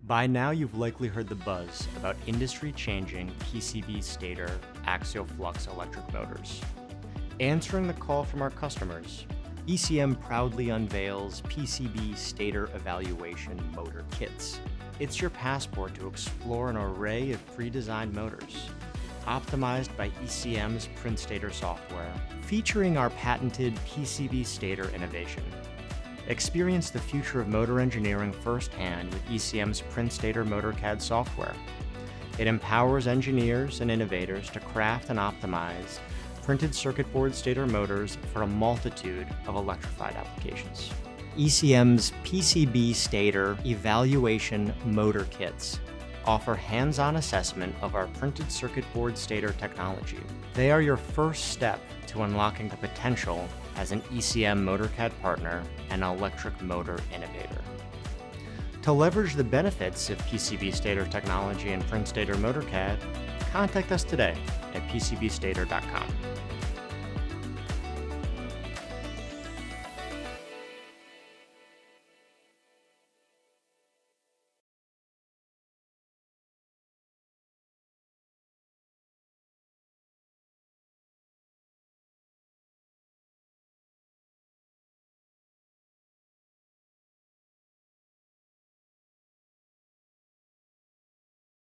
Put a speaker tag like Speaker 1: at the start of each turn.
Speaker 1: By now, you've likely heard the buzz about industry-changing PCB Stator axial flux electric motors. Answering the call from our customers, ECM proudly unveils PCB Stator evaluation motor kits. It's your passport to explore an array of pre-designed motors, optimized by ECM's PrintStator software, featuring our patented PCB Stator innovation. Experience the future of motor engineering firsthand with ECM's PrintStator Motor CAD software. It empowers engineers and innovators to craft and optimize printed circuit board stator motors for a multitude of electrified applications. ECM's PCB Stator evaluation motor kits offer hands-on assessment of our printed circuit board stator technology. They are your first step to unlocking the potential as an ECM Motor CAD partner and electric motor innovator. To leverage the benefits of PCB Stator technology and PrintStator Motor CAD, contact us today at PCBStator.com.